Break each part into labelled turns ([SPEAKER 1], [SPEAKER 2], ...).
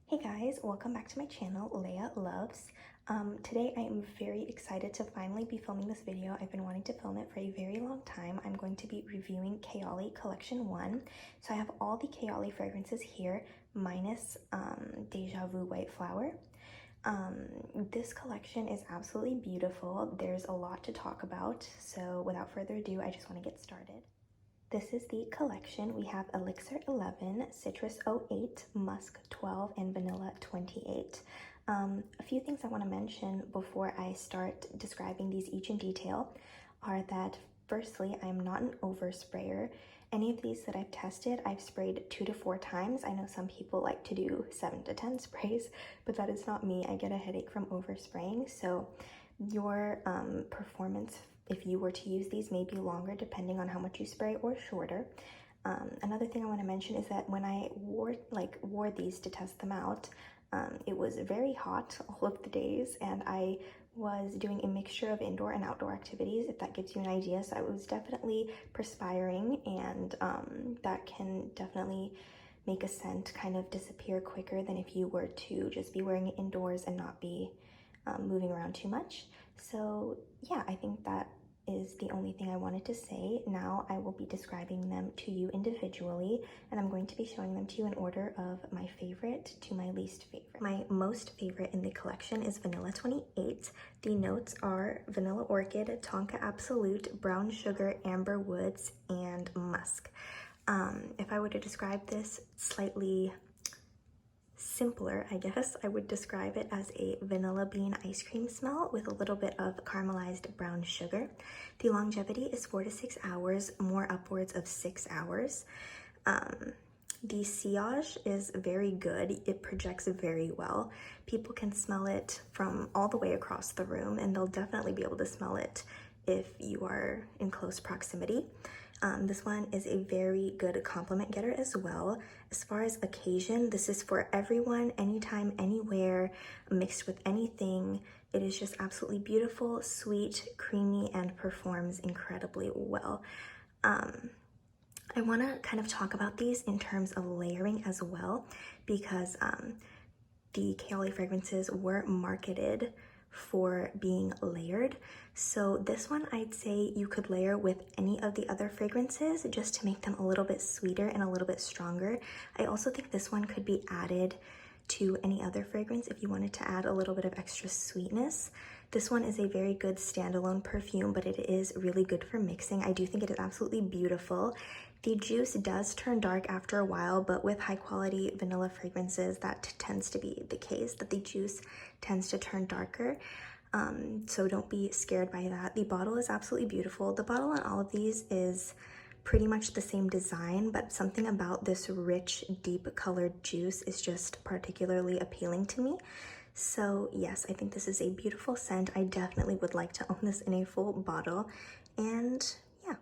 [SPEAKER 1] Hey guys, welcome back to my channel, Leia Loves. Today I am very excited to finally be filming this video. I've been wanting to film it for a very long time. I'm going to be reviewing Kayali Collection 1. So I have all the Kayali fragrances here, minus Deja Vu White Flower. This collection is absolutely beautiful. There's a lot to talk about, so without further ado, I just want to get started. This is the collection. We have Elixir 11, Citrus 08, Musk 12, and Vanilla 28. A few things I want to mention before I start describing these each in detail are that, firstly, I'm not an oversprayer. Any of these that I've tested, I've sprayed 2 to 4 times. I know some people like to do 7 to 10 sprays, but that is not me. I get a headache from overspraying, so your performance, if you were to use these, may be longer depending on how much you spray, or shorter. Another thing I want to mention is that when I wore these to test them out, it was very hot all of the days, and I was doing a mixture of indoor and outdoor activities, if that gives you an idea. So I was definitely perspiring, and that can definitely make a scent kind of disappear quicker than if you were to just be wearing it indoors and not be moving around too much. So yeah, I think that is the only thing I wanted to say. Now I will be describing them to you individually, and I'm going to be showing them to you in order of my favorite to my least favorite. My most favorite in the collection is Vanilla 28. The notes are Vanilla Orchid, Tonka Absolute, Brown Sugar, Amber Woods, and Musk. If I were to describe this slightly simpler, I guess, I would describe it as a vanilla bean ice cream smell with a little bit of caramelized brown sugar. The longevity is 4 to 6 hours, more upwards of 6 hours. The sillage is very good. It projects very well. People can smell it from all the way across the room, and they'll definitely be able to smell it if you are in close proximity. This one is a very good compliment getter as well. As far as occasion, this is for everyone, anytime, anywhere, mixed with anything. It is just absolutely beautiful, sweet, creamy, and performs incredibly well. I want to kind of talk about these in terms of layering as well, because the Kayali fragrances were marketed for being layered. So this one, I'd say you could layer with any of the other fragrances just to make them a little bit sweeter and a little bit stronger. I also think this one could be added to any other fragrance if you wanted to add a little bit of extra sweetness. This one is a very good standalone perfume, but it is really good for mixing. I do think it is absolutely beautiful. The juice does turn dark after a while, but with high quality vanilla fragrances, that tends to be the case, that the juice tends to turn darker. So don't be scared by that. The bottle is absolutely beautiful. The bottle on all of these is pretty much the same design, but something about this rich, deep colored juice is just particularly appealing to me. So yes, I think this is a beautiful scent. I definitely would like to own this in a full bottle. And yeah,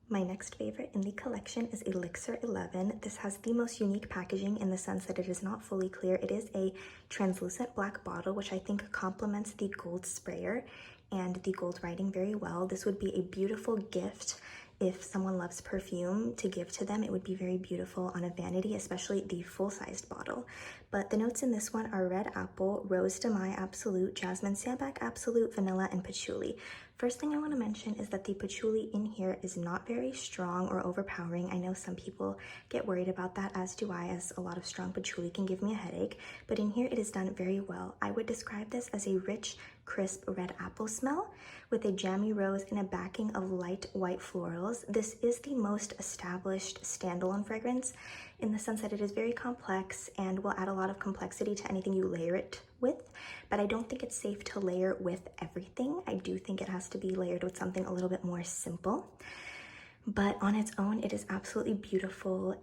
[SPEAKER 1] my next favorite in the collection is Elixir 11. This has the most unique packaging in the sense that it is not fully clear. It is a translucent black bottle, which I think complements the gold sprayer and the gold writing very well. This would be a beautiful gift. If someone loves perfume to give to them, it would be very beautiful on a vanity, especially the full-sized bottle. But the notes in this one are red apple, rose de mai absolute, jasmine sambac absolute, vanilla, and patchouli. First thing I want to mention is that the patchouli in here is not very strong or overpowering. I know some people get worried about that, as do I, as a lot of strong patchouli can give me a headache. But in here it is done very well. I would describe this as a rich, crisp red apple smell with a jammy rose and a backing of light white florals. This is the most established standalone fragrance in the sense that it is very complex and will add a lot of complexity to anything you layer it with, but I don't think it's safe to layer with everything. I do think it has to be layered with something a little bit more simple. But on its own, it is absolutely beautiful,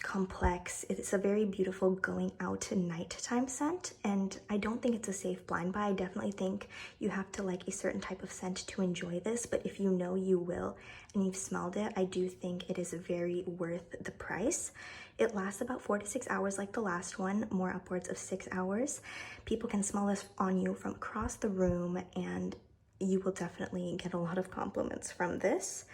[SPEAKER 1] complex. It's a very beautiful going out to nighttime scent, and I don't think it's a safe blind buy. I definitely think you have to like a certain type of scent to enjoy this, but if you know you will and you've smelled it, I do think it is very worth the price. It lasts about 4 to 6 hours like the last one, more upwards of 6 hours. People can smell this on you from across the room, and you will definitely get a lot of compliments from this.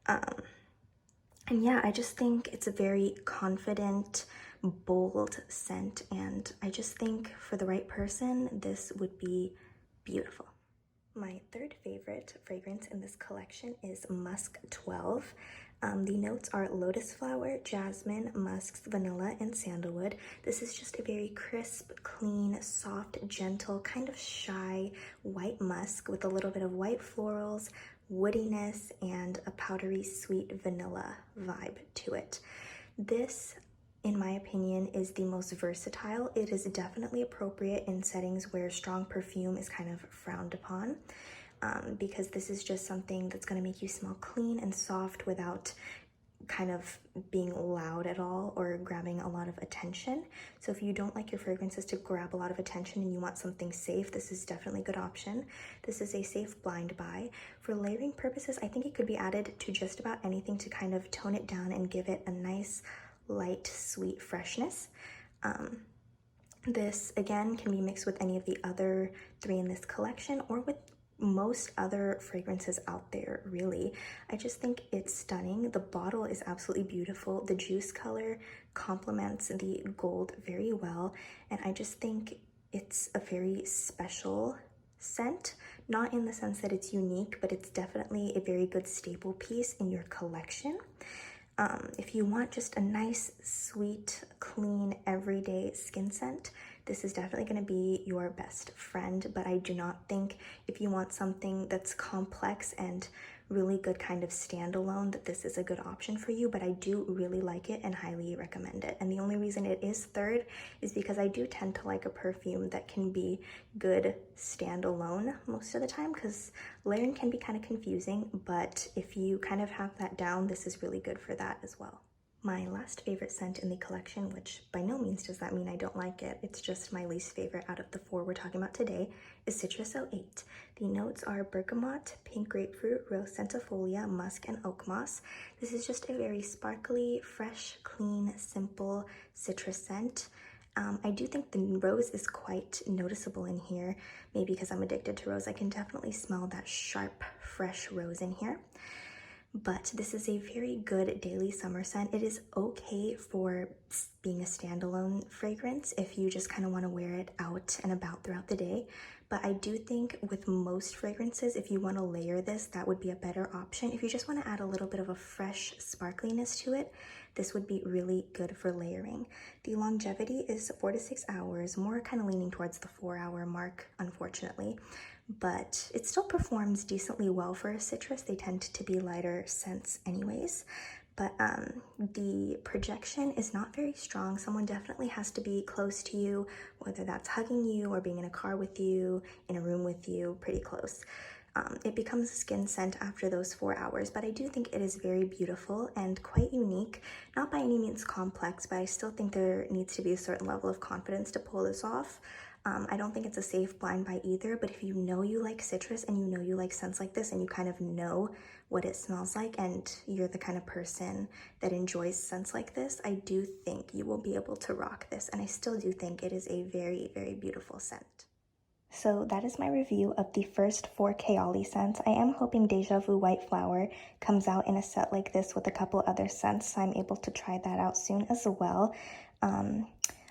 [SPEAKER 1] And yeah, I just think it's a very confident, bold scent, and I just think for the right person, this would be beautiful. My third favorite fragrance in this collection is Musk 12. The notes are lotus flower, jasmine, musk, vanilla, and sandalwood. This is just a very crisp, clean, soft, gentle, kind of shy white musk with a little bit of white florals, woodiness, and a powdery sweet vanilla vibe to it. This, in my opinion, is the most versatile. It is definitely appropriate in settings where strong perfume is kind of frowned upon, because this is just something that's going to make you smell clean and soft without kind of being loud at all or grabbing a lot of attention. So if you don't like your fragrances to grab a lot of attention and you want something safe, this is definitely a good option. This is a safe blind buy. For layering purposes, I think it could be added to just about anything to kind of tone it down and give it a nice, light, sweet freshness. This, again, can be mixed with any of the other three in this collection or with most other fragrances out there, really. I just think it's stunning. The bottle is absolutely beautiful. The juice color complements the gold very well, and I just think it's a very special scent, not in the sense that it's unique, but it's definitely a very good staple piece in your collection. If you want just a nice, sweet, clean, everyday skin scent, this is definitely going to be your best friend. But I do not think if you want something that's complex and really good kind of standalone, that this is a good option for you. But I do really like it and highly recommend it. And the only reason it is third is because I do tend to like a perfume that can be good standalone most of the time, because layering can be kind of confusing. But if you kind of have that down, this is really good for that as well. My last favorite scent in the collection, which by no means does that mean I don't like it, it's just my least favorite out of the four we're talking about today, is Citrus 08. The notes are bergamot, pink grapefruit, rose centifolia, musk, and oak moss. This is just a very sparkly, fresh, clean, simple citrus scent. I do think the rose is quite noticeable in here. Maybe because I'm addicted to rose, I can definitely smell that sharp, fresh rose in here. But this is a very good daily summer scent. It is okay for being a standalone fragrance if you just kind of want to wear it out and about throughout the day. But I do think with most fragrances, if you want to layer this, that would be a better option. If you just want to add a little bit of a fresh sparkliness to it, this would be really good for layering. The longevity is 4 to 6 hours, more kind of leaning towards the 4-hour mark, unfortunately. But it still performs decently well for a citrus. They tend to be lighter scents anyways. But the projection is not very strong. Someone definitely has to be close to you, whether that's hugging you or being in a car with you, in a room with you, pretty close. It becomes a skin scent after those 4 hours, but I do think it is very beautiful and quite unique. Not by any means complex, but I still think there needs to be a certain level of confidence to pull this off. I don't think it's a safe blind buy either, but if you know you like citrus and you know you like scents like this and you kind of know what it smells like and you're the kind of person that enjoys scents like this, I do think you will be able to rock this, and I still do think it is a very, very beautiful scent. So that is my review of the first 4 Kayali scents. I am hoping Deja Vu White Flower comes out in a set like this with a couple other scents, so I'm able to try that out soon as well.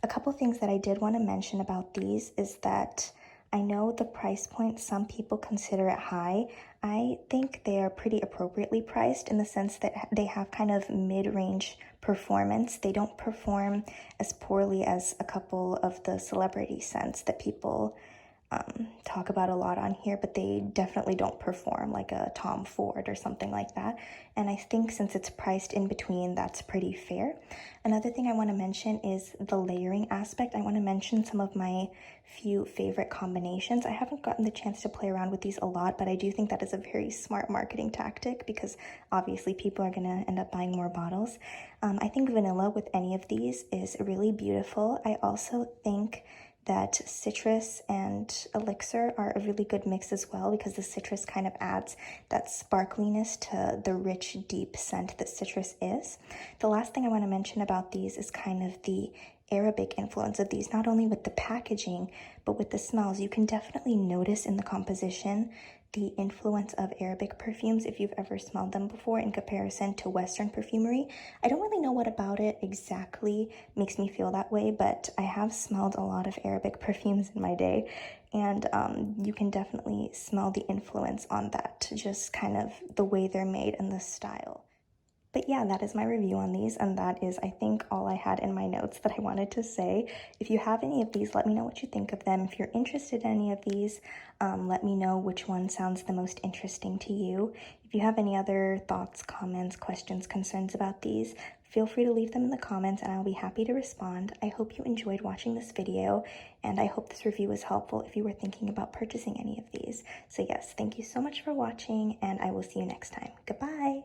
[SPEAKER 1] A couple things that I did want to mention about these is that I know the price point, some people consider it high. I think they are pretty appropriately priced in the sense that they have kind of mid-range performance. They don't perform as poorly as a couple of the celebrity scents that people talk about a lot on here, but they definitely don't perform like a Tom Ford or something like that. And I think since it's priced in between, that's pretty fair. Another thing I want to mention is the layering aspect. I want to mention some of my few favorite combinations. I haven't gotten the chance to play around with these a lot, but I do think that is a very smart marketing tactic because obviously people are going to end up buying more bottles. I think vanilla with any of these is really beautiful. I also think that citrus and elixir are a really good mix as well, because the citrus kind of adds that sparkliness to the rich, deep scent that citrus is. The last thing I want to mention about these is kind of the Arabic influence of these, not only with the packaging, but with the smells. You can definitely notice in the composition the influence of Arabic perfumes, if you've ever smelled them before, in comparison to Western perfumery. I don't really know what about it exactly makes me feel that way, but I have smelled a lot of Arabic perfumes in my day, and you can definitely smell the influence on that, just kind of the way they're made and the style. But yeah, that is my review on these, and that is, I think, all I had in my notes that I wanted to say. If you have any of these, let me know what you think of them. If you're interested in any of these, let me know which one sounds the most interesting to you. If you have any other thoughts, comments, questions, concerns about these, feel free to leave them in the comments and I'll be happy to respond. I hope you enjoyed watching this video, and I hope this review was helpful if you were thinking about purchasing any of these. So yes, thank you so much for watching, and I will see you next time. Goodbye!